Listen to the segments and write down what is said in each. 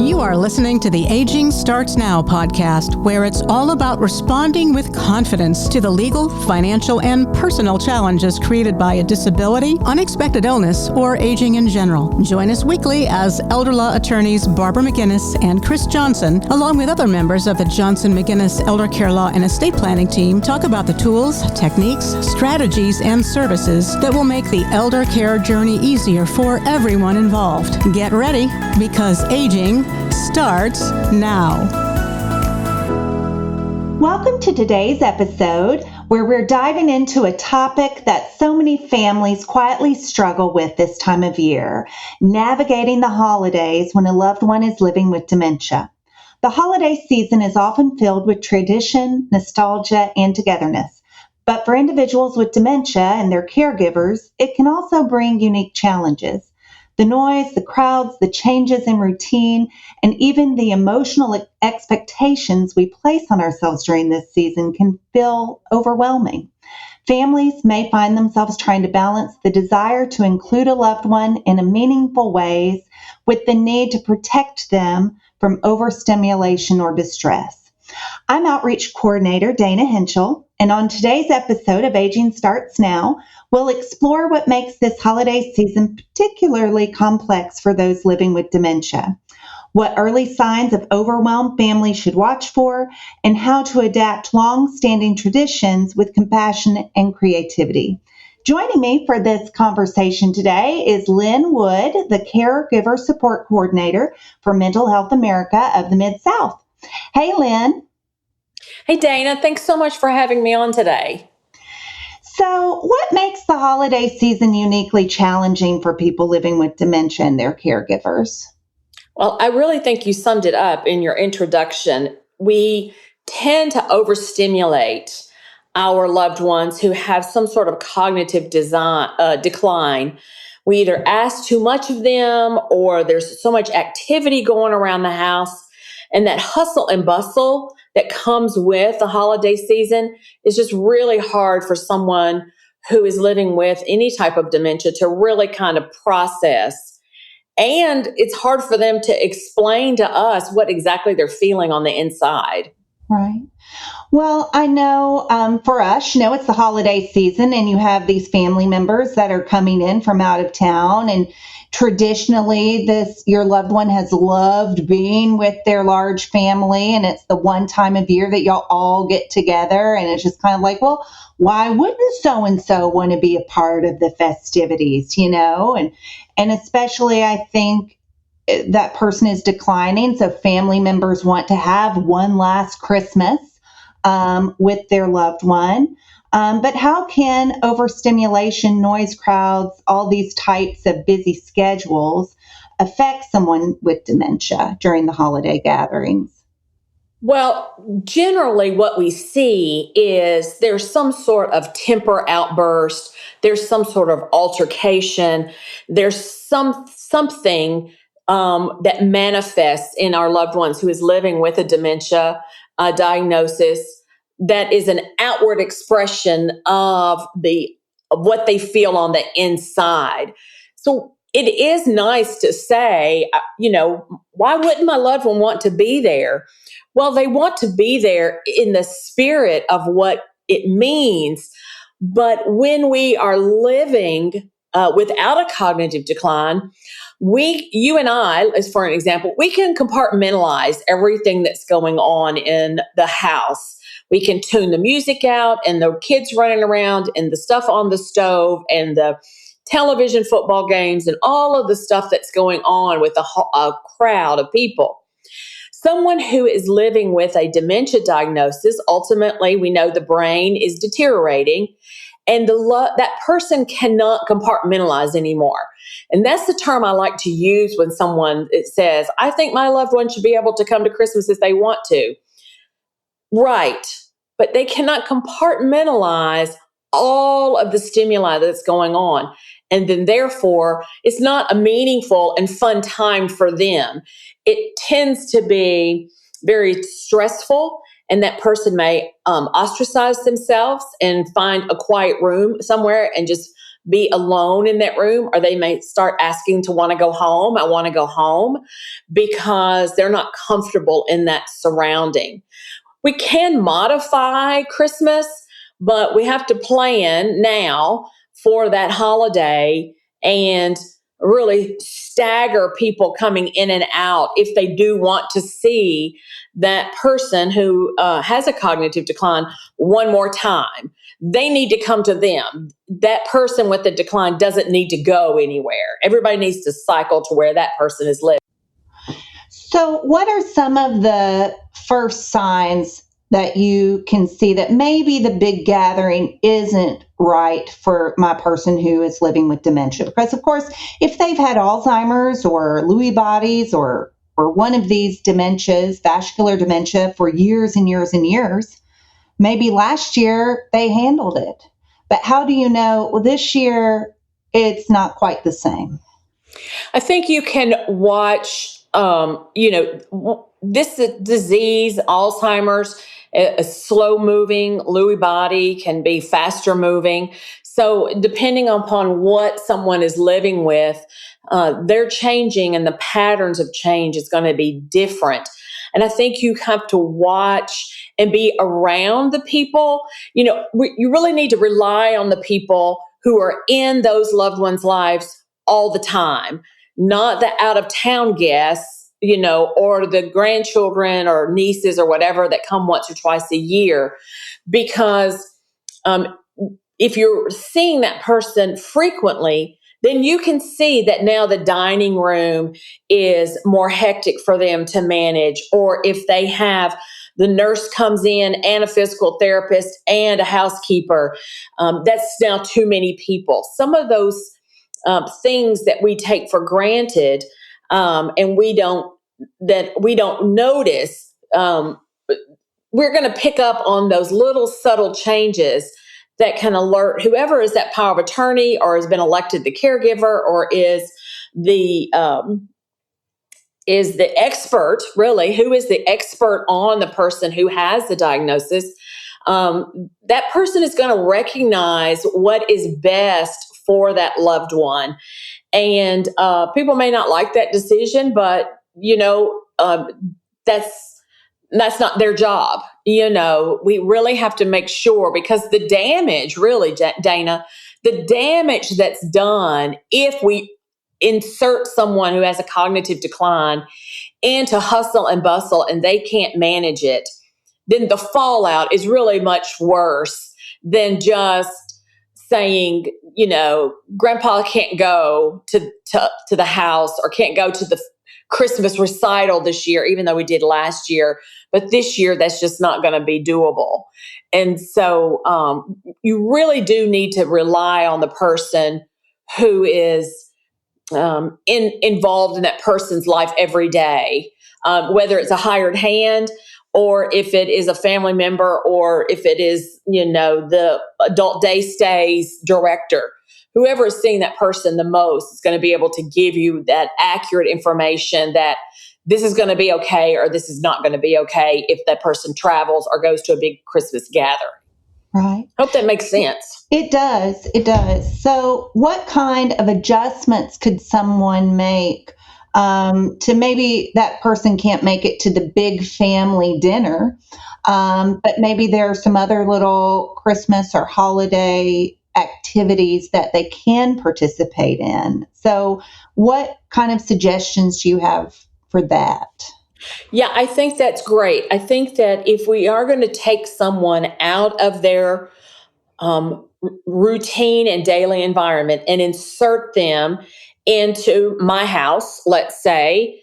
You are listening to the Aging Starts Now podcast, where it's all about responding with confidence to the legal, financial, and personal challenges created by a disability, unexpected illness, or aging in general. Join us weekly as elder law attorneys Barbara McGinnis and Chris Johnson, along with other members of the Johnson McGinnis Elder Care Law and Estate Planning team, talk about the tools, techniques, strategies, and services that will make the elder care journey easier for everyone involved. Get ready, because aging starts now. Welcome to today's episode, where we're diving into a topic that so many families quietly struggle with this time of year: navigating the holidays when a loved one is living with dementia. The holiday season is often filled with tradition, nostalgia, and togetherness. But for individuals with dementia and their caregivers, it can also bring unique challenges. The noise, the crowds, the changes in routine, and even the emotional expectations we place on ourselves during this season can feel overwhelming. Families may find themselves trying to balance the desire to include a loved one in a meaningful ways with the need to protect them from overstimulation or distress. I'm Outreach Coordinator Dana Hentschel, and on today's episode of Aging Starts Now, we'll explore what makes this holiday season particularly complex for those living with dementia, what early signs of overwhelm families should watch for, and how to adapt long-standing traditions with compassion and creativity. Joining me for this conversation today is Lynn Wood, the Caregiver Support Coordinator for Mental Health America of the MidSouth. Hey, Lynn. Hey, Dana. Thanks so much for having me on today. So, what makes the holiday season uniquely challenging for people living with dementia and their caregivers? Well, I really think you summed it up in your introduction. We tend to overstimulate our loved ones who have some sort of cognitive decline. We either ask too much of them, or there's so much activity going around the house. And that hustle and bustle that comes with the holiday season is just really hard for someone who is living with any type of dementia to really kind of process. And it's hard for them to explain to us what exactly they're feeling on the inside. Right. Well, I know for us, it's the holiday season, and you have these family members that are coming in from out of town, and traditionally your loved one has loved being with their large family, and it's the one time of year that y'all all get together, and it's just kind of like, well, why wouldn't so-and-so want to be a part of the festivities, and especially I think that person is declining, so family members want to have one last Christmas with their loved one. But how can overstimulation, noise, crowds, all these types of busy schedules affect someone with dementia during the holiday gatherings? Well, generally what we see is there's some sort of temper outburst, there's some sort of altercation, there's something that manifests in our loved ones who is living with a dementia diagnosis that is an outward expression of what they feel on the inside. So it is nice to say, why wouldn't my loved one want to be there? Well, they want to be there in the spirit of what it means. But when we are living without a cognitive decline, you and I, as for an example, we can compartmentalize everything that's going on in the house. We can tune the music out and the kids running around and the stuff on the stove and the television football games and all of the stuff that's going on with a crowd of people. Someone who is living with a dementia diagnosis, ultimately, we know the brain is deteriorating, and that person cannot compartmentalize anymore. And that's the term I like to use when someone says, I think my loved one should be able to come to Christmas if they want to. Right. But they cannot compartmentalize all of the stimuli that's going on. And then therefore, it's not a meaningful and fun time for them. It tends to be very stressful, and that person may ostracize themselves and find a quiet room somewhere and just be alone in that room, or they may start asking to want to go home. I want to go home, because they're not comfortable in that surrounding. We can modify Christmas, but we have to plan now for that holiday and really stagger people coming in and out if they do want to see that person who has a cognitive decline one more time. They need to come to them. That person with the decline doesn't need to go anywhere. Everybody needs to cycle to where that person is living. So, what are some of the first signs that you can see that maybe the big gathering isn't right for my person who is living with dementia? Because, of course, if they've had Alzheimer's or Lewy bodies or one of these dementias, vascular dementia, for years and years and years, maybe last year they handled it. But how do you know, well, this year it's not quite the same? I think you can watch, this disease, Alzheimer's, a slow moving. Lewy body can be faster moving. So depending upon what someone is living with, they're changing, and the patterns of change is going to be different. And I think you have to watch and be around the people. You really need to rely on the people who are in those loved ones' lives all the time, not the out of town guests, or the grandchildren or nieces or whatever that come once or twice a year. Because if you're seeing that person frequently, then you can see that now the dining room is more hectic for them to manage. Or if they have the nurse comes in and a physical therapist and a housekeeper, that's now too many people. Some of those things that we take for granted, and we don't notice, we're going to pick up on those little subtle changes that can alert whoever is that power of attorney or has been elected the caregiver or is the expert, really, who is the expert on the person who has the diagnosis. That person is going to recognize what is best for that loved one. And people may not like that decision, but, that's not their job. We really have to make sure, because the damage, really, Dana, the damage that's done if we insert someone who has a cognitive decline into hustle and bustle and they can't manage it, then the fallout is really much worse than just saying, Grandpa can't go to the house or can't go to the Christmas recital this year, even though we did last year. But this year, that's just not going to be doable. And so you really do need to rely on the person who is involved in that person's life every day, whether it's a hired hand or if it is a family member or if it is, the adult day stays director. Whoever is seeing that person the most is going to be able to give you that accurate information that this is going to be okay or this is not going to be okay if that person travels or goes to a big Christmas gathering. Right. Hope that makes sense. It does. It does. So what kind of adjustments could someone make to maybe that person can't make it to the big family dinner, but maybe there are some other little Christmas or holiday activities that they can participate in. So what kind of suggestions do you have for that? Yeah, I think that's great. I think that if we are going to take someone out of their routine and daily environment and insert them into my house, let's say,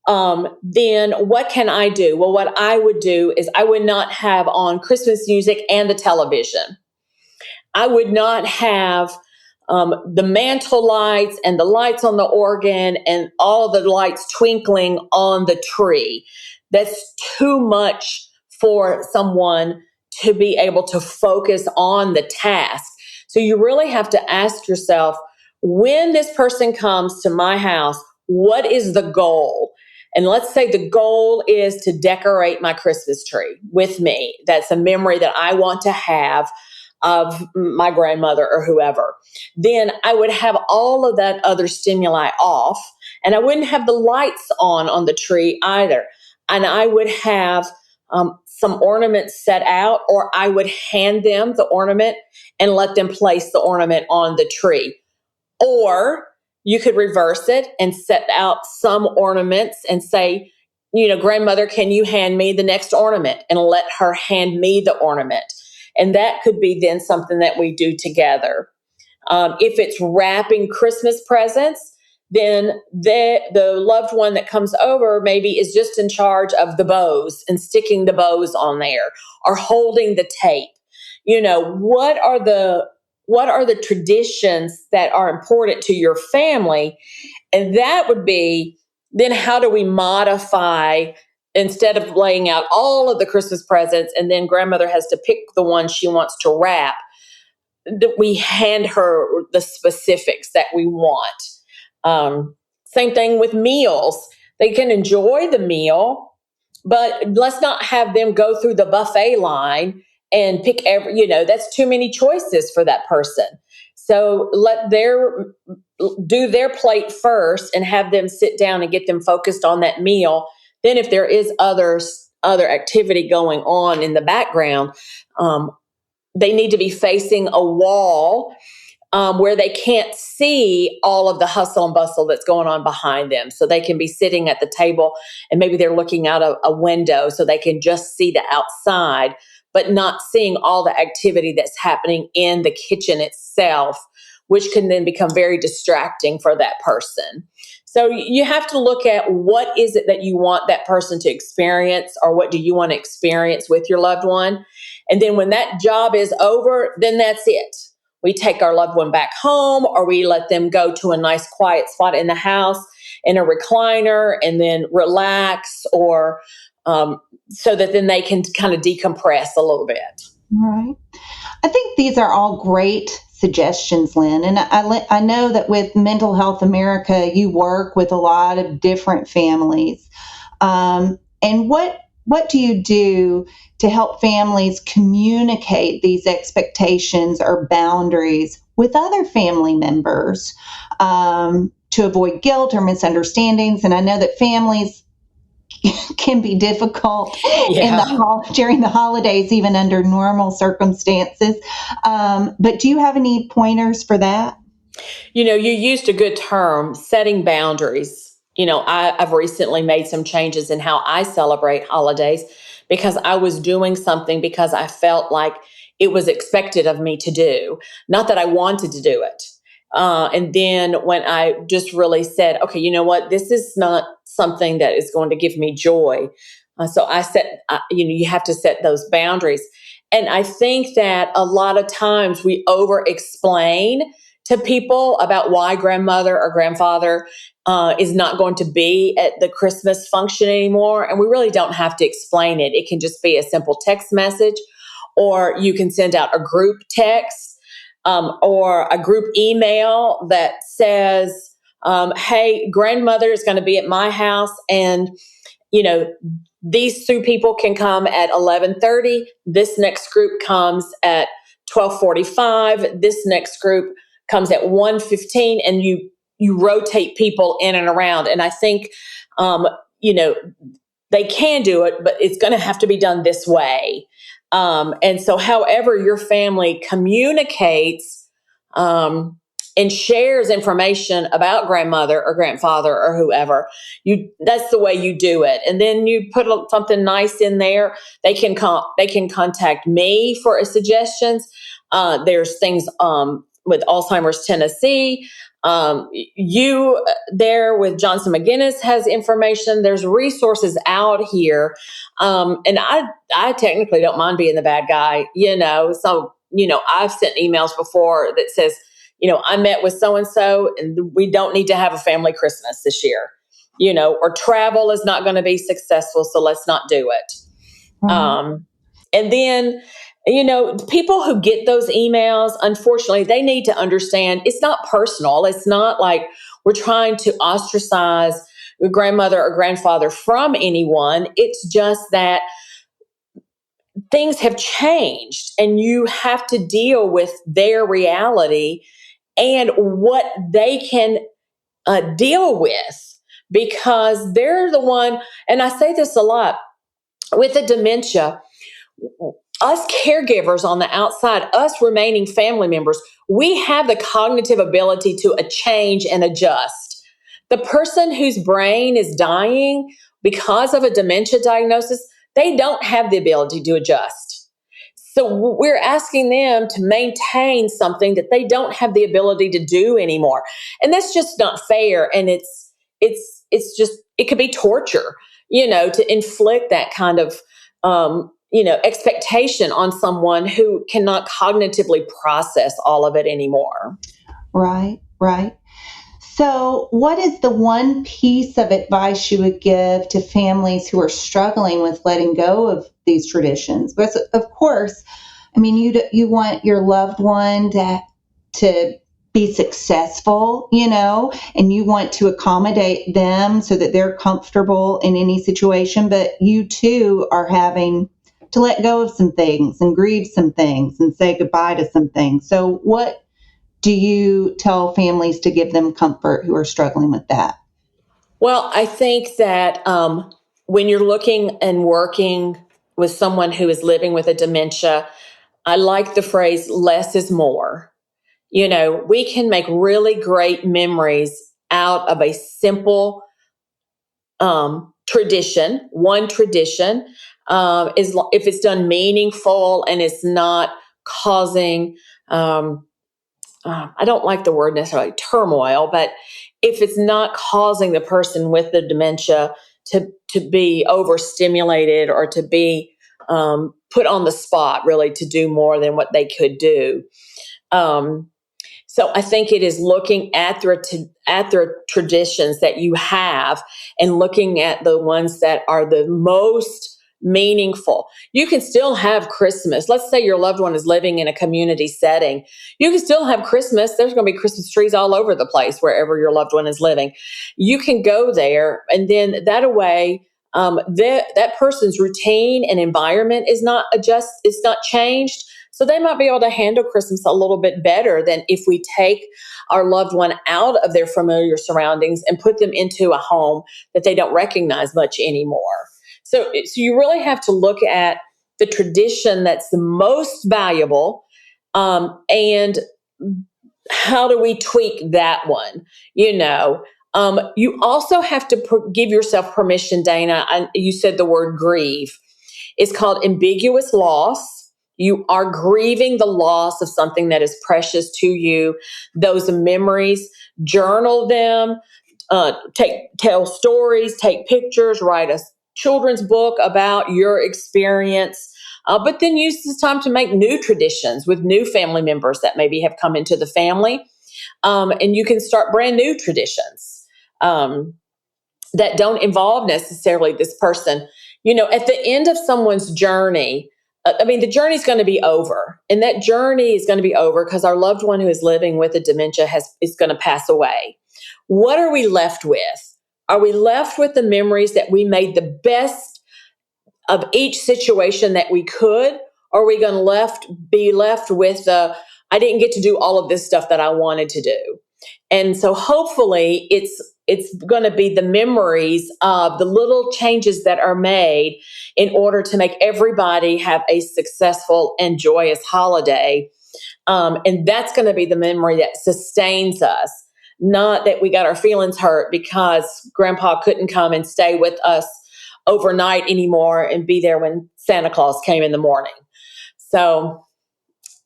then what can I do? Well, what I would do is I would not have on Christmas music and the television. I would not have the mantle lights and the lights on the organ and all the lights twinkling on the tree. That's too much for someone to be able to focus on the task. So you really have to ask yourself, when this person comes to my house, what is the goal? And let's say the goal is to decorate my Christmas tree with me. That's a memory that I want to have of my grandmother or whoever. Then I would have all of that other stimuli off, and I wouldn't have the lights on the tree either. And I would have some ornaments set out, or I would hand them the ornament and let them place the ornament on the tree. Or you could reverse it and set out some ornaments and say, grandmother, can you hand me the next ornament? And let her hand me the ornament. And that could be then something that we do together. If it's wrapping Christmas presents, then the loved one that comes over maybe is just in charge of the bows and sticking the bows on there or holding the tape. What are the traditions that are important to your family? And that would be, then how do we modify, instead of laying out all of the Christmas presents and then grandmother has to pick the one she wants to wrap, that we hand her the specifics that we want. Same thing with meals. They can enjoy the meal, but let's not have them go through the buffet line and pick that's too many choices for that person. So do their plate first and have them sit down and get them focused on that meal. Then if there is other activity going on in the background, they need to be facing a wall where they can't see all of the hustle and bustle that's going on behind them. So they can be sitting at the table and maybe they're looking out a window so they can just see the outside, but not seeing all the activity that's happening in the kitchen itself, which can then become very distracting for that person. So you have to look at what is it that you want that person to experience, or what do you want to experience with your loved one? And then when that job is over, then that's it. We take our loved one back home, or we let them go to a nice quiet spot in the house in a recliner and then relax, or so that then they can kind of decompress a little bit. Right. I think these are all great suggestions, Lynn. And I know that with Mental Health America, you work with a lot of different families. And what do you do to help families communicate these expectations or boundaries with other family members to avoid guilt or misunderstandings? And I know that families can be difficult during the holidays, even under normal circumstances. But do you have any pointers for that? You used a good term, setting boundaries. I've recently made some changes in how I celebrate holidays because I was doing something because I felt like it was expected of me to do, not that I wanted to do it. And then when I just really said, okay, you know what, this is not something that is going to give me joy. So I said, you have to set those boundaries. And I think that a lot of times we over-explain to people about why grandmother or grandfather is not going to be at the Christmas function anymore. And we really don't have to explain it. It can just be a simple text message, or you can send out a group text or a group email that says, hey, grandmother is going to be at my house, and, these two people can come at 11:30. This next group comes at 12:45. This next group comes at 1:15, and you rotate people in and around. And I think, they can do it, but it's going to have to be done this way. And so however your family communicates and shares information about grandmother or grandfather or whoever, that's the way you do it. And then you put something nice in there. They can contact me for suggestions. There's things with Alzheimer's Tennessee. You there with Johnson McGinnis has information. There's resources out here. And I technically don't mind being the bad guy, So, I've sent emails before that says, I met with so-and-so and we don't need to have a family Christmas this year, or travel is not going to be successful, so let's not do it. Mm-hmm. And then, people who get those emails, unfortunately, they need to understand it's not personal. It's not like we're trying to ostracize your grandmother or grandfather from anyone. It's just that things have changed and you have to deal with their reality and what they can deal with, because they're the one, and I say this a lot with the dementia, us caregivers on the outside, us remaining family members, we have the cognitive ability to change and adjust. The person whose brain is dying because of a dementia diagnosis, they don't have the ability to adjust. So we're asking them to maintain something that they don't have the ability to do anymore. And that's just not fair. And it's just, it could be torture, to inflict that kind of, expectation on someone who cannot cognitively process all of it anymore. Right, right. So, what is the one piece of advice you would give to families who are struggling with letting go of these traditions? Because, of course, I mean, you want your loved one to be successful, and you want to accommodate them so that they're comfortable in any situation, but you too are having to let go of some things and grieve some things and say goodbye to some things. So, what do you tell families to give them comfort who are struggling with that? Well, I think that when you're looking and working with someone who is living with a dementia, I like the phrase less is more. We can make really great memories out of a simple tradition. One tradition is, if it's done meaningful and it's not causing, I don't like the word necessarily turmoil, but if it's not causing the person with the dementia to be overstimulated or to be put on the spot, really, to do more than what they could do. So I think it is looking at the traditions that you have and looking at the ones that are the most meaningful. You can still have Christmas. Let's say your loved one is living in a community setting. You can still have Christmas. There's going to be Christmas trees all over the place wherever your loved one is living. You can go there, and then that way, that person's routine and environment is not changed. So they might be able to handle Christmas a little bit better than if we take our loved one out of their familiar surroundings and put them into a home that they don't recognize much anymore. So you really have to look at the tradition that's the most valuable, and how do we tweak that one? You also have to give yourself permission, Dana. You said the word grieve. It's called ambiguous loss. You are grieving the loss of something that is precious to you. Those memories, journal them, tell stories, take pictures, write a children's book about your experience. But then use this time to make new traditions with new family members that maybe have come into the family. And you can start brand new traditions that don't involve necessarily this person. At the end of someone's journey, the journey is going to be over. And that journey is going to be over because our loved one who is living with a dementia is going to pass away. What are we left with? Are we left with the memories that we made the best of each situation that we could? Or are we going to be left with I didn't get to do all of this stuff that I wanted to do? And so hopefully it's going to be the memories of the little changes that are made in order to make everybody have a successful and joyous holiday. And that's going to be the memory that sustains us, not that we got our feelings hurt because Grandpa couldn't come and stay with us overnight anymore and be there when Santa Claus came in the morning. So,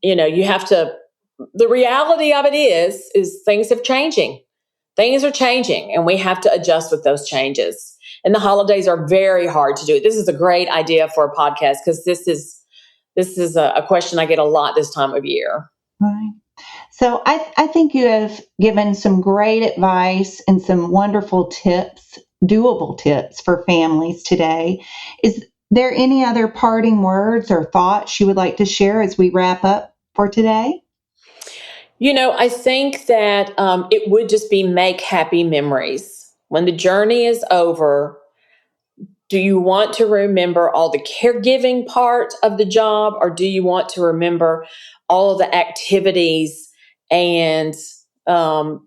you have to, the reality of it is things are changing. Things are changing, and we have to adjust with those changes. And the holidays are very hard to do. This is a great idea for a podcast because this is a question I get a lot this time of year. Right. So I think you have given some great advice and some wonderful tips, doable tips for families today. Is there any other parting words or thoughts you would like to share as we wrap up for today? I think that it would just be make happy memories. When the journey is over, Do you want to remember all the caregiving part of the job, or do you want to remember all of the activities and the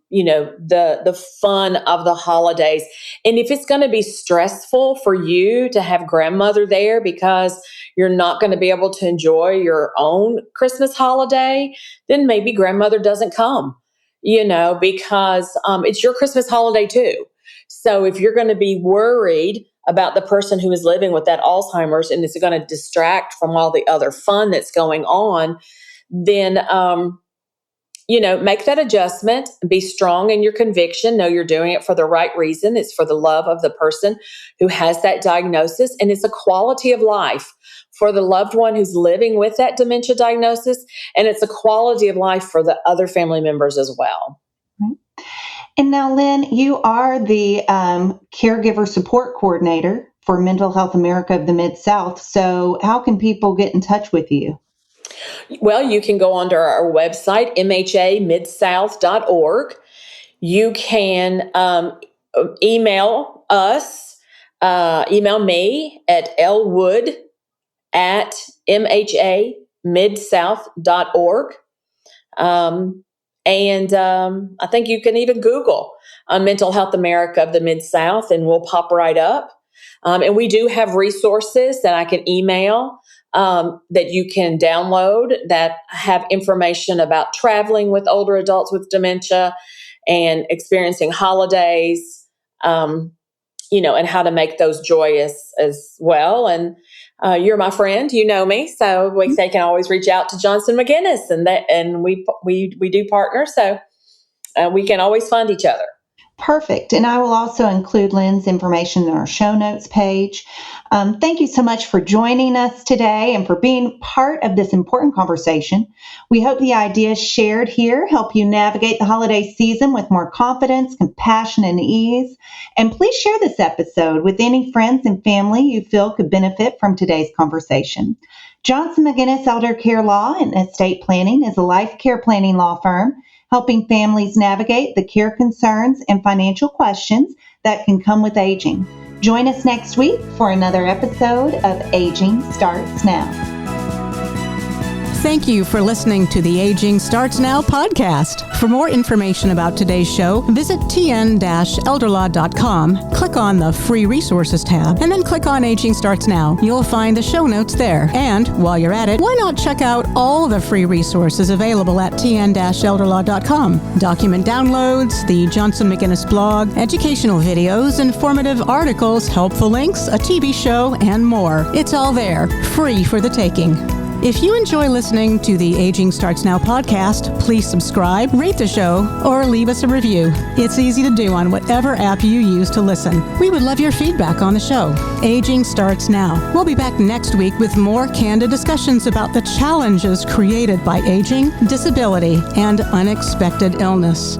fun of the holidays? And if it's going to be stressful for you to have grandmother there because you're not going to be able to enjoy your own Christmas holiday, then maybe grandmother doesn't come, because it's your Christmas holiday too. So if you're going to be worried about the person who is living with that Alzheimer's and it's going to distract from all the other fun that's going on, then, make that adjustment, be strong in your conviction, know you're doing it for the right reason. It's for the love of the person who has that diagnosis, and it's a quality of life for the loved one who's living with that dementia diagnosis, and it's a quality of life for the other family members as well. Right. And now, Lynn, you are the Caregiver Support Coordinator for Mental Health America of the MidSouth. So how can people get in touch with you? Well, you can go onto our website, mhamidsouth.org. You can email us, email me at lwood@mhamidsouth.org. And I think you can even Google Mental Health America of the MidSouth, and we'll pop right up. And we do have resources that I can email that you can download that have information about traveling with older adults with dementia and experiencing holidays, and how to make those joyous as well. And you're my friend, you know me, so they can always reach out to Johnson McGinnis, and we do partner, so we can always find each other. Perfect. And I will also include Lynn's information in our show notes page. Thank you so much for joining us today and for being part of this important conversation. We hope the ideas shared here help you navigate the holiday season with more confidence, compassion, and ease. And please share this episode with any friends and family you feel could benefit from today's conversation. Johnson McGinnis Elder Care Law and Estate Planning is a life care planning law firm helping families navigate the care concerns and financial questions that can come with aging. Join us next week for another episode of Aging Starts Now. Thank you for listening to the Aging Starts Now podcast. For more information about today's show, visit tn-elderlaw.com, click on the Free Resources tab, and then click on Aging Starts Now. You'll find the show notes there. And while you're at it, why not check out all the free resources available at tn-elderlaw.com. Document downloads, the Johnson McGinnis blog, educational videos, informative articles, helpful links, a TV show, and more. It's all there, free for the taking. If you enjoy listening to the Aging Starts Now podcast, please subscribe, rate the show, or leave us a review. It's easy to do on whatever app you use to listen. We would love your feedback on the show. Aging Starts Now. We'll be back next week with more candid discussions about the challenges created by aging, disability, and unexpected illness.